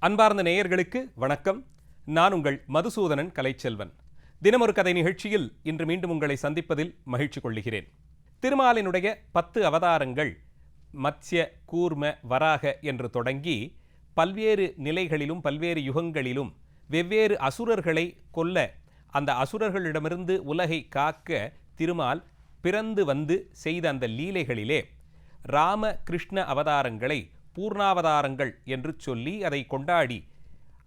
அன்பார்ந்த நேயர்களுக்கு வணக்கம். நான் உங்கள் மதுசூதனன் கலைச்செல்வன். தினமொரு கதை நிகழ்ச்சியில் இன்று மீண்டும் உங்களை சந்திப்பதில் மகிழ்ச்சி கொள்கிறேன். திருமாலினுடைய 10 அவதாரங்கள் மத்ஸ்ய, கூர்ம, வராக என்று தொடங்கி பல்வேறு நிலைகளிலும் பல்வேறு யுகங்களிலும் வெவ்வேறு அசுரர்களை கொல்ல, அந்த அசுரர்களிடமிருந்து உலகை காக்க திருமால் பிறந்து வந்து செய்த அந்த லீலைகளிலே ராம கிருஷ்ண அவதாரங்களை பூர்ணாவதாரங்கள் என்று சொல்லி அதை கொண்டாடி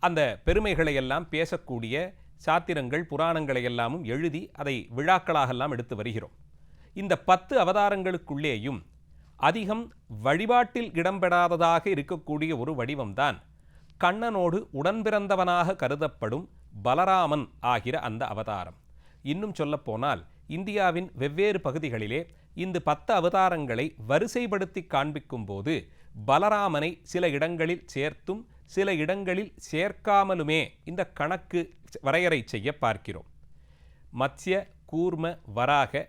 அந்த பெருமைகளையெல்லாம் பேசக்கூடிய சாத்திரங்கள் புராணங்களை எல்லாமும் எழுதி அதை விழாக்களாகலாம் எடுத்து வருகிறோம். இந்த 10 அவதாரங்களுக்குள்ளேயும் அதிகம் வழிபாட்டில் இடம்பெறாததாக இருக்கக்கூடிய ஒரு வடிவம்தான் கண்ணனோடு உடன்பிறந்தவனாக கருதப்படும் பலராமன் ஆகிற அந்த அவதாரம். இன்னும் சொல்லப்போனால் இந்தியாவின் வெவ்வேறு பகுதிகளிலே இந்த 10 அவதாரங்களை வரிசைப்படுத்தி காண்பிக்கும் போது பலராமனை சில இடங்களில் சேர்த்தும் சில இடங்களில் சேர்க்காமலுமே இந்த கணக்கு வரையறை செய்ய பார்க்கிறோம். மத்ஸ்ய, கூர்ம, வராக,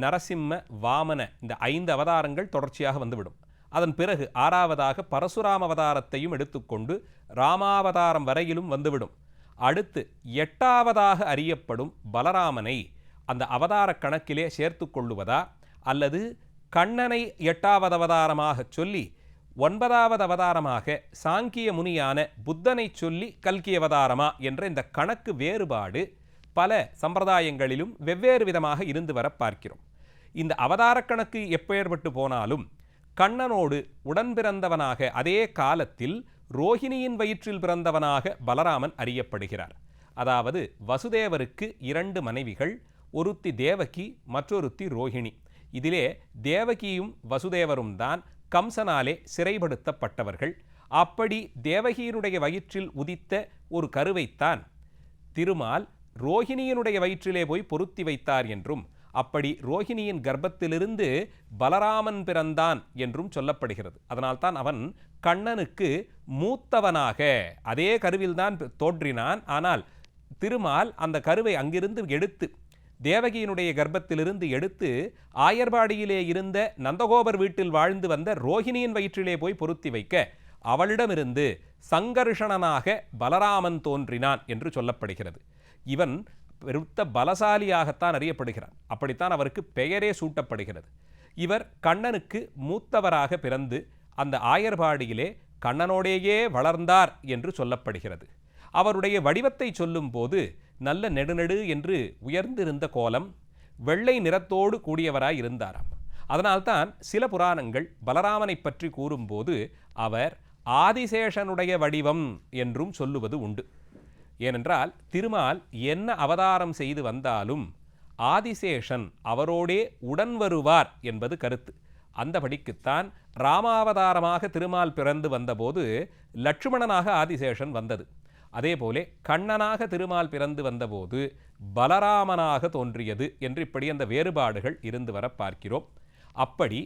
நரசிம்ம, வாமன இந்த 5 அவதாரங்கள் தொடர்ச்சியாக வந்துவிடும். அதன் பிறகு 6வதாக பரசுராம அவதாரத்தையும் எடுத்துக்கொண்டு ராமாவதாரம் வரையிலும் வந்துவிடும். அடுத்து 8வதாக அறியப்படும் பலராமனை அந்த அவதார கணக்கிலே சேர்த்து கொள்ளுவதா, அல்லது கண்ணனை 8வது அவதாரமாக சொல்லி 9வது அவதாரமாக சாங்கிய முனியான புத்தனை சொல்லி கல்கி அவதாரமா என்ற இந்த கணக்கு வேறுபாடு பல சம்பிரதாயங்களிலும் வெவ்வேறு விதமாக இருந்து வர பார்க்கிறோம். இந்த அவதார கணக்கு எப்பேற்பட்டு போனாலும் கண்ணனோடு உடன் பிறந்தவனாக அதே காலத்தில் ரோஹிணியின் வயிற்றில் பிறந்தவனாக பலராமன் அறியப்படுகிறார். அதாவது வசுதேவருக்கு 2 மனைவிகள், ஒருத்தி தேவகி, மற்றொருத்தி ரோஹிணி. இதிலே தேவகியும் வசுதேவரும் தான் கம்சனாலே சிறைப்படுத்தப்பட்டவர்கள். அப்படி தேவகியினுடைய வயிற்றில் உதித்த ஒரு கருவைத்தான் திருமால் ரோஹிணியினுடைய வயிற்றிலே போய் பொருத்தி வைத்தார் என்றும், அப்படி ரோஹிணியின் கர்ப்பத்திலிருந்து பலராமன் பிறந்தான் என்றும் சொல்லப்படுகிறது. அதனால்தான் அவன் கண்ணனுக்கு மூத்தவனாக அதே கருவில்தான் தோன்றினான். ஆனால் திருமால் அந்த கருவை அங்கிருந்து எடுத்து தேவகியினுடைய கர்ப்பத்திலிருந்து எடுத்து ஆயர்பாடியிலே இருந்த நந்தகோபர் வீட்டில் வாழ்ந்து வந்த ரோஹிணியின் வயிற்றிலே போய் பொருத்தி வைக்க அவளிடமிருந்து சங்கர்ஷணனாக பலராமன் தோன்றினான் என்று சொல்லப்படுகிறது. இவன் பெருத்த பலசாலியாகத்தான் அறியப்படுகிறான். அப்படித்தான் அவருக்கு பெயரே சூட்டப்படுகிறது. இவர் கண்ணனுக்கு மூத்தவராக பிறந்து அந்த ஆயர்பாடியிலே கண்ணனோடேயே வளர்ந்தார் என்று சொல்லப்படுகிறது. அவருடைய வடிவத்தை சொல்லும் போது நல்ல நெடுநெடு என்று உயர்ந்திருந்த கோலம், வெள்ளை நிறத்தோடு கூடியவராய் இருந்தாராம். அதனால்தான் சில புராணங்கள் பலராமனை பற்றி கூறும்போது அவர் ஆதிசேஷனுடைய வடிவம் என்றும் சொல்லுவது உண்டு. ஏனென்றால் திருமால் என்ன அவதாரம் செய்து வந்தாலும் ஆதிசேஷன் அவரோடே உடன் வருவார் என்பது கருத்து. அந்தபடிக்குத்தான் ராமாவதாரமாக திருமால் பிறந்து வந்தபோது லட்சுமணனாக ஆதிசேஷன் வந்தது. அதேபோலே கண்ணனாக திருமால் பிறந்து வந்தபோது பலராமனாக தோன்றியது என்று இப்படி அந்த வேறுபாடுகள் இருந்து வர பார்க்கிறோம். அப்படி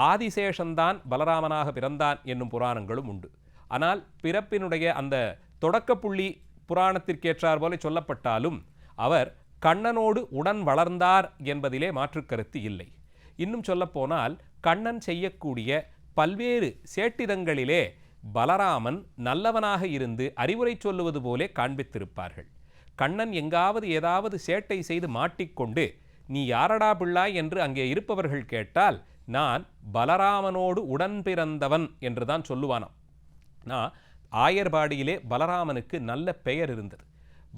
ஆதிசேஷன்தான் பலராமனாக பிறந்தான் என்னும் புராணங்களும் உண்டு. ஆனால் பிறப்பினுடைய அந்த தொடக்கப்புள்ளி புராணத்திற்கேற்றார் போல சொல்லப்பட்டாலும் அவர் கண்ணனோடு உடன் வளர்ந்தார் என்பதிலே மாற்று கருத்து இல்லை. இன்னும் சொல்லப்போனால் கண்ணன் செய்யக்கூடிய பல்வேறு சேட்டிதங்களிலே பலராமன் நல்லவனாக இருந்து அறிவுரை சொல்லுவது போலே காண்பித்திருப்பார்கள். கண்ணன் எங்காவது ஏதாவது சேட்டை செய்து மாட்டிக்கொண்டு நீ யாரடா பிள்ளாய் என்று அங்கே இருப்பவர்கள் கேட்டால் நான் பலராமனோடு உடன் பிறந்தவன் என்றுதான் சொல்லுவானாம். நான் ஆயர்பாடியிலே பலராமனுக்கு நல்ல பெயர் இருந்தது.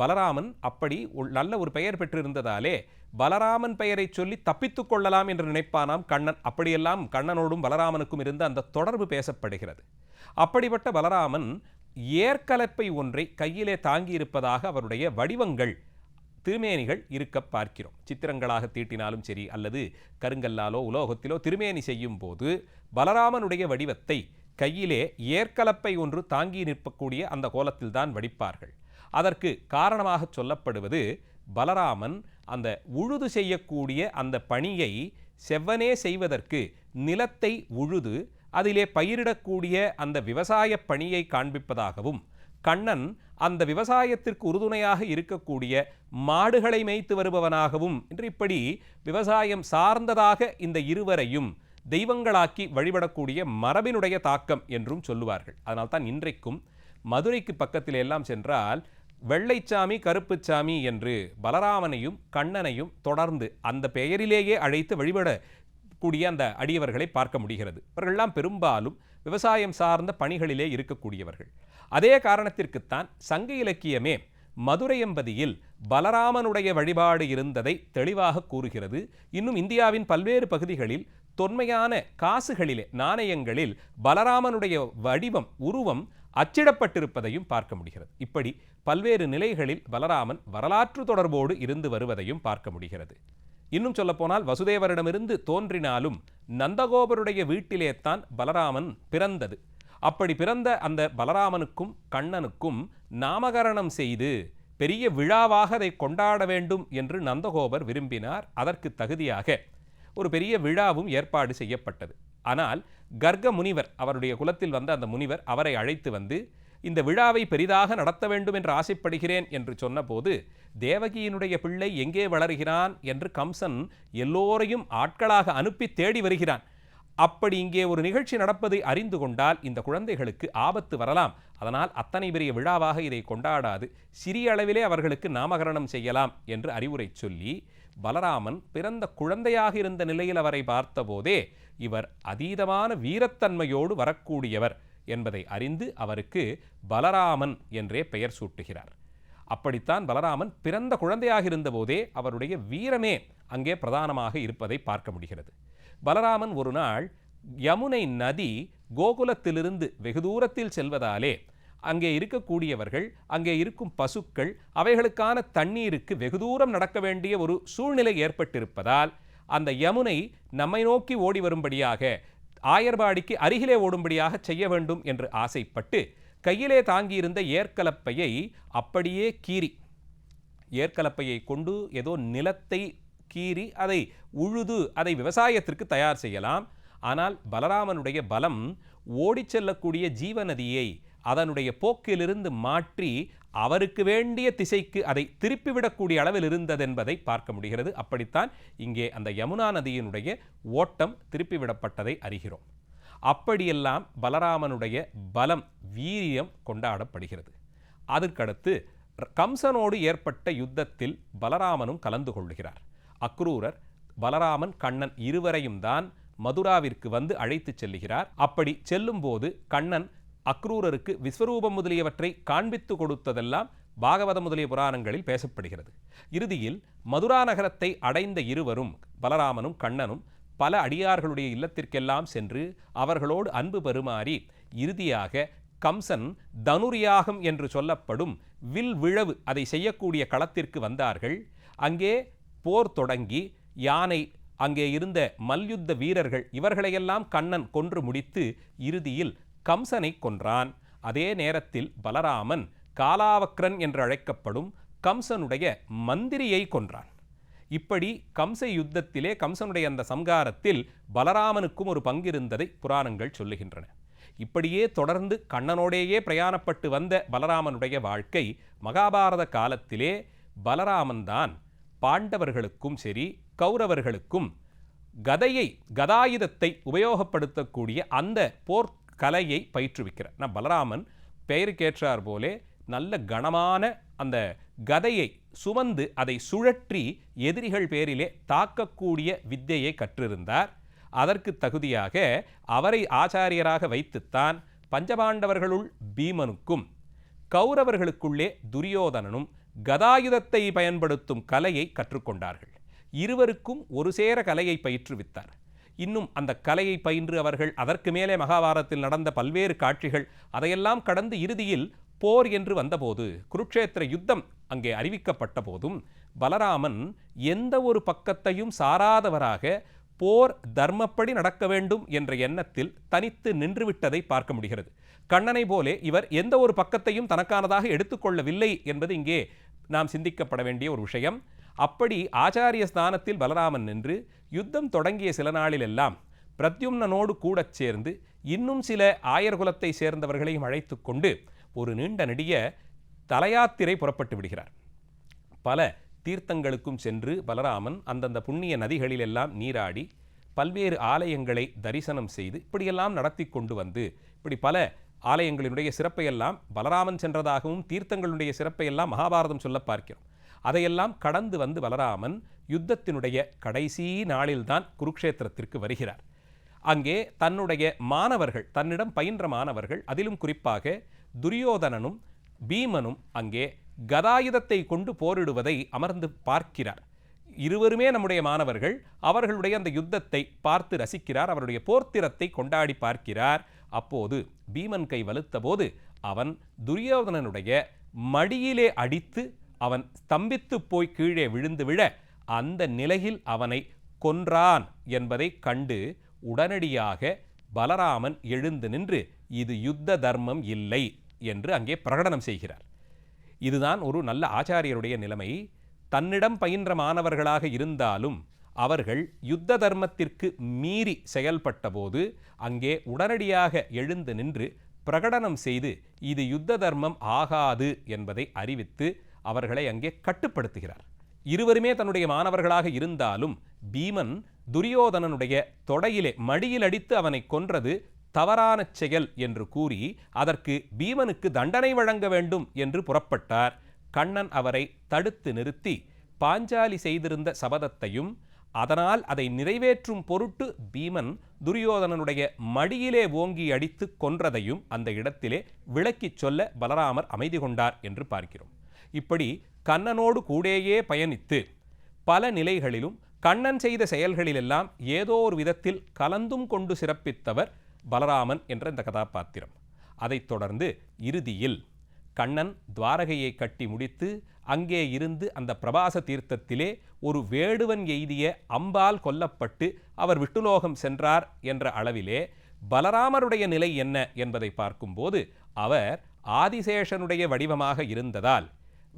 பலராமன் அப்படி நல்ல ஒரு பெயர் பெற்றிருந்ததாலே பலராமன் பெயரை சொல்லி தப்பித்து கொள்ளலாம் என்று நினைப்பானாம் கண்ணன். அப்படியெல்லாம் கண்ணனோடும் பலராமனுக்கும் இருந்த அந்த தொடர்பு பேசப்படுகிறது. அப்படிப்பட்ட பலராமன் ஏற்கலப்பை ஒன்றை கையிலே தாங்கியிருப்பதாக அவருடைய வடிவங்கள், திருமேனிகள் இருக்க பார்க்கிறோம். சித்திரங்களாக தீட்டினாலும் சரி, அல்லது கருங்கல்லாலோ உலோகத்திலோ திருமேனி செய்யும் போது பலராமனுடைய வடிவத்தை கையிலே ஏற்கலப்பை ஒன்று தாங்கி நிற்கக்கூடிய அந்த கோலத்தில்தான் வடிப்பார்கள். அதற்கு காரணமாக சொல்லப்படுவது பலராமன் அந்த உழுது செய்யக்கூடிய அந்த பணியை செவ்வனே செய்வதற்கு நிலத்தை உழுது அதிலே பயிரிடக்கூடிய அந்த விவசாய பணியை காண்பிப்பதாகவும், கண்ணன் அந்த விவசாயத்திற்கு உறுதுணையாக இருக்கக்கூடிய மாடுகளை மேய்த்து வருபவனாகவும் என்று இப்படி விவசாயம் சார்ந்ததாக இந்த இருவரையும் தெய்வங்களாக்கி வழிபடக்கூடிய மரபினுடைய தாக்கம் என்றும் சொல்லுவார்கள். அதனால்தான் இன்றைக்கும் மதுரைக்கு பக்கத்தில் எல்லாம் சென்றால் வெள்ளைச்சாமி கருப்புச்சாமி என்று பலராமனையும் கண்ணனையும் தொடர்ந்து அந்த பெயரிலேயே அழைத்து வழிபடக்கூடிய அந்த அடியவர்களை பார்க்க முடிகிறது. இவர்களெல்லாம் பெரும்பாலும் விவசாயம் சார்ந்த பணிகளிலே இருக்கக்கூடியவர்கள். அதே காரணத்திற்குத்தான் சங்க இலக்கியமே மதுரையம்பதியில் பலராமனுடைய வழிபாடு இருந்ததை தெளிவாக கூறுகிறது. இன்னும் இந்தியாவின் பல்வேறு பகுதிகளில் தொன்மையான காசுகளிலே, நாணயங்களில் பலராமனுடைய வடிவம், உருவம் அச்சிடப்பட்டிருப்பதையும் பார்க்க முடிகிறது. இப்படி பல்வேறு நிலைகளில் பலராமன் வரலாற்று தொடர்போடு இருந்து வருவதையும் பார்க்க முடிகிறது. இன்னும் சொல்லப்போனால் வசுதேவரிடமிருந்து தோன்றினாலும் நந்தகோபருடைய வீட்டிலே தான் பலராமன் பிறந்தது. அப்படி பிறந்த அந்த பலராமனுக்கும் கண்ணனுக்கும் நாமகரணம் செய்து பெரிய விழாவாக அதை கொண்டாட வேண்டும் என்று நந்தகோபர் விரும்பினார். அதற்கு தகுதியாக ஒரு பெரிய விழாவும் ஏற்பாடு செய்யப்பட்டது. ஆனால் கர்க முனிவர், அவருடைய குலத்தில் வந்த அந்த முனிவர், அவரை அழைத்து வந்து இந்த விழாவை பெரிதாக நடத்த வேண்டும் என்று ஆசைப்படுகிறேன் என்று சொன்னபோது, தேவகியினுடைய பிள்ளை எங்கே வளர்கிறான் என்று கம்சன் எல்லோரையும் ஆட்களாக அனுப்பி தேடி வருகிறான். அப்படி இங்கே ஒரு நிகழ்ச்சி நடப்பதை அறிந்து கொண்டால் இந்த குழந்தைகளுக்கு ஆபத்து வரலாம். அதனால் அத்தனை பெரிய விழாவாக இதை கொண்டாடாது, சிறிய அளவிலே அவர்களுக்கு நாமகரணம் செய்யலாம் என்று அறிவுரை சொல்லி, பலராமன் பிறந்த குழந்தையாக இருந்த நிலையில் அவரை பார்த்தபோதே இவர் அதீதமான வீரத்தன்மையோடு வரக்கூடியவர் என்பதை அறிந்து அவருக்கு பலராமன் என்றே பெயர் சூட்டுகிறார். அப்படித்தான் பலராமன் பிறந்த குழந்தையாக இருந்தபோதே அவருடைய வீரமே அங்கே பிரதானமாக இருப்பதை பார்க்க முடிகிறது. பலராமன் ஒரு நாள் யமுனை நதி கோகுலத்திலிருந்து வெகு தூரத்தில் செல்வதாலே அங்கே இருக்கக்கூடியவர்கள், அங்கே இருக்கும் பசுக்கள், அவைகளுக்கான தண்ணீருக்கு வெகு தூரம் நடக்க வேண்டிய ஒரு சூழ்நிலை ஏற்பட்டிருப்பதால் அந்த யமுனை நம்மை நோக்கி ஓடி வரும்படியாக, ஆயர்பாடிக்கு அருகிலே ஓடும்படியாக செய்ய வேண்டும் என்று ஆசைப்பட்டு கையிலே தாங்கியிருந்த ஏற்கலப்பையை அப்படியே கீறி, ஏற்கலப்பையை கொண்டு ஏதோ நிலத்தை கீறி அதை உழுது அதை விவசாயத்திற்கு தயார் செய்யலாம். ஆனால் பலராமனுடைய பலம் ஓடிச் செல்லக்கூடிய ஜீவநதியை அதனுடைய போக்கிலிருந்து மாற்றி அவருக்கு வேண்டிய திசைக்கு அதை திருப்பிவிடக்கூடிய அளவில் இருந்ததென்பதை பார்க்க முடிகிறது. அப்படித்தான் இங்கே அந்த யமுனா நதியினுடைய ஓட்டம் திருப்பிவிடப்பட்டதை அறிகிறோம். அப்படியெல்லாம் பலராமனுடைய பலம், வீரியம் கொண்டாடப்படுகிறது. அதற்கடுத்து கம்சனோடு ஏற்பட்ட யுத்தத்தில் பலராமனும் கலந்து கொள்கிறார். அக்ரூரர் பலராமன், கண்ணன் இருவரையும் தான் மதுராவிற்கு வந்து அழைத்து செல்லுகிறார். அப்படி செல்லும்போது கண்ணன் அக்ரூரருக்கு விஸ்வரூபம் முதலியவற்றை காண்பித்து கொடுத்ததெல்லாம் பாகவத முதலிய புராணங்களில் பேசப்படுகிறது. இறுதியில் மதுரா நகரத்தை அடைந்த இருவரும், பலராமனும் கண்ணனும், பல அடியார்களுடைய இல்லத்திற்கெல்லாம் சென்று அவர்களோடு அன்பு பரிமாறி இறுதியாக கம்சன் தனுர்யாகம் என்று சொல்லப்படும் வில் விழவு அதை செய்யக்கூடிய களத்திற்கு வந்தார்கள். அங்கே போர் தொடங்கி யானை, அங்கே இருந்த மல்யுத்த வீரர்கள் இவர்களையெல்லாம் கண்ணன் கொன்று முடித்து இறுதியில் கம்சனை கொன்றான். அதே நேரத்தில் பலராமன் காலாவக்ரன் என்று அழைக்கப்படும் கம்சனுடைய மந்திரியை கொன்றான். இப்படி கம்ச யுத்தத்திலே, கம்சனுடைய அந்த சம்காரத்தில் பலராமனுக்கும் ஒரு பங்கிருந்ததை புராணங்கள் சொல்லுகின்றன. இப்படியே தொடர்ந்து கண்ணனோடேயே பிரயாணப்பட்டு வந்த பலராமனுடைய வாழ்க்கை மகாபாரத காலத்திலே பலராமன் தான் பாண்டவர்களுக்கும் சரி கௌரவர்களுக்கும் கதாயுதத்தை உபயோகப்படுத்தக்கூடிய அந்த போர்க்கலையை பயிற்றுவிக்கிறார். நான் பலராமன் பெயருக்கேற்றார் போலே நல்ல கனமான அந்த கதையை சுமந்து அதை சுழற்றி எதிரிகள் பேரிலே தாக்கக்கூடிய வித்தையை கற்றிருந்தார். அதற்கு தகுதியாக அவரை ஆச்சாரியராக வைத்துத்தான் பஞ்சபாண்டவர்களுள் பீமனுக்கும் கௌரவர்களுக்குள்ளே துரியோதனனும் கதாயுதத்தை பயன்படுத்தும் கலையை கற்றுக்கொண்டார்கள். இருவருக்கும் ஒரு சேர கலையை பயிற்றுவித்தார். இன்னும் அந்த கலையை பயின்று அவர்கள் அதற்கு மேலே மகாபாரதத்தில் நடந்த பல்வேறு காட்சிகள் அதையெல்லாம் கடந்து இறுதியில் போர் என்று வந்தபோது, குருட்சேத்திர யுத்தம் அங்கே அறிவிக்கப்பட்ட போதும் பலராமன் எந்த ஒரு பக்கத்தையும் சாராதவராக போர் தர்மப்படி நடக்க வேண்டும் என்ற எண்ணத்தில் தனித்து நின்றுவிட்டதை பார்க்க முடிகிறது. கண்ணனை போலே இவர் எந்த ஒரு பக்கத்தையும் தனக்கானதாக எடுத்துக்கொள்ளவில்லை என்பது இங்கே நாம் சிந்திக்கப்பட வேண்டிய ஒரு விஷயம். அப்படி ஆச்சாரிய ஸ்தானத்தில் பலராமன் நின்று யுத்தம் தொடங்கிய சில நாளிலெல்லாம் பிரத்யும்னனோடு கூட சேர்ந்து இன்னும் சில ஆயர்குலத்தை சேர்ந்தவர்களையும் அழைத்து கொண்டு ஒரு நீண்ட நெடிய தலையாத்திரை புறப்பட்டு விடுகிறார். பல தீர்த்தங்களுக்கும் சென்று பலராமன் அந்தந்த புண்ணிய நதிகளிலெல்லாம் நீராடி பல்வேறு ஆலயங்களை தரிசனம் செய்து இப்படியெல்லாம் நடத்தி கொண்டு வந்து இப்படி பல ஆலயங்களினுடைய சிறப்பையெல்லாம் பலராமன் சென்றதாகவும் தீர்த்தங்களுடைய சிறப்பையெல்லாம் மகாபாரதம் சொல்ல பார்க்கிறோம். அதையெல்லாம் கடந்து வந்து பலராமன் யுத்தத்தினுடைய கடைசி நாளில்தான் குருக்ஷேத்திரத்திற்கு வருகிறார். அங்கே தன்னுடைய மாணவர்கள், தன்னிடம் பயின்ற மாணவர்கள், அதிலும் குறிப்பாக துரியோதனனும் பீமனும் அங்கே கதாயுதத்தை கொண்டு போரிடுவதை அமர்ந்து பார்க்கிறார். இருவருமே நம்முடைய மாணவர்கள். அவர்களுடைய அந்த யுத்தத்தை பார்த்து ரசிக்கிறார். அவருடைய போர்த்திரத்தை கொண்டாடி பார்க்கிறார். அப்போது பீமன் கை வலுத்த போது அவன் துரியோதனனுடைய மடியிலே அடித்து அவன் ஸ்தம்பித்து போய் கீழே விழுந்து விழ அந்த நிலையில் அவனை கொன்றான் என்பதை கண்டு உடனடியாக பலராமன் எழுந்து நின்று இது யுத்த தர்மம் இல்லை என்று அங்கே பிரகடனம் செய்கிறார். இதுதான் ஒரு நல்ல ஆச்சாரியருடைய நிலைமை. தன்னிடம் பயின்ற மாணவர்களாக இருந்தாலும் அவர்கள் யுத்த தர்மத்திற்கு மீறி செயல்பட்ட போது அங்கே உடனடியாக எழுந்து நின்று பிரகடனம் செய்து இது யுத்த தர்மம் ஆகாது என்பதை அறிவித்து அவர்களை அங்கே கட்டுப்படுத்துகிறார். இருவருமே தன்னுடைய மாணவர்களாக இருந்தாலும் பீமன் துரியோதனனுடைய தொடையிலே மடியில் அடித்து அவனை கொன்றது தவறான செயல் என்று கூறி அதற்கு பீமனுக்கு தண்டனை வழங்க வேண்டும் என்று புறப்பட்டார். கண்ணன் அவரை தடுத்து நிறுத்தி பாஞ்சாலி செய்திருந்த சபதத்தையும் அதனால் அதை நிறைவேற்றும் பொருட்டு பீமன் துரியோதனனுடைய மடியிலே ஓங்கி அடித்து கொன்றதையும் அந்த இடத்திலே விளக்கிச் சொல்ல பலராமர் அமைதி கொண்டார் என்று பார்க்கிறோம். இப்படி கண்ணனோடு கூடேயே பயணித்து பல நிலைகளிலும் கண்ணன் செய்த செயல்களிலெல்லாம் ஏதோ ஒரு விதத்தில் கலந்தும் கொண்டு சிறப்பித்தவர் பலராமன் என்ற இந்த கதாபாத்திரம். அதைத் தொடர்ந்து இறுதியில் கண்ணன் துவாரகையை கட்டி முடித்து அங்கே இருந்து அந்த பிரபாச தீர்த்தத்திலே ஒரு வேடுவன் எய்திய அம்பால் கொல்லப்பட்டு அவர் விட்டுலோகம் சென்றார் என்ற அளவிலே பலராமருடைய நிலை என்ன என்பதை பார்க்கும்போது அவர் ஆதிசேஷனுடைய வடிவமாக இருந்ததால்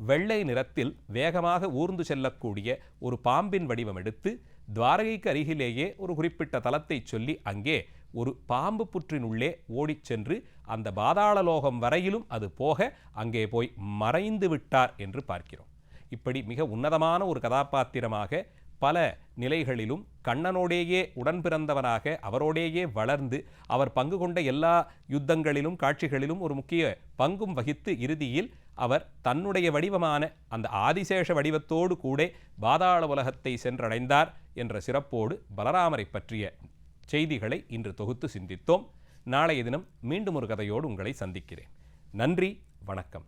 வெள்ளை நிறத்தில் வேகமாக ஊர்ந்து செல்லக்கூடிய ஒரு பாம்பின் வடிவம் எடுத்து துவாரகைக்கு அருகிலேயே ஒரு குறிப்பிட்ட தலத்தை சொல்லி அங்கே ஒரு பாம்பு புற்றினுள்ளே ஓடிச் சென்று அந்த பாதாளலோகம் வரையிலும் அது போக அங்கே போய் மறைந்து விட்டார் என்று பார்க்கிறோம். இப்படி மிக உன்னதமான ஒரு கதாபாத்திரமாக பல நிலைகளிலும் கண்ணனோடேயே உடன் பிறந்தவனாக அவரோடேயே வளர்ந்து அவர் பங்கு கொண்ட எல்லா யுத்தங்களிலும் காட்சிகளிலும் ஒரு முக்கிய பங்கும் வகித்து இறுதியில் அவர் தன்னுடைய வடிவமான அந்த ஆதிசேஷ வடிவத்தோடு கூட பாதாள உலகத்தை சென்றடைந்தார் என்ற சிறப்போடு பலராமரை பற்றிய செய்திகளை இன்று தொகுத்து சிந்தித்தோம். நாளைய தினம் மீண்டும் ஒரு கதையோடு உங்களை சந்திக்கிறேன். நன்றி, வணக்கம்.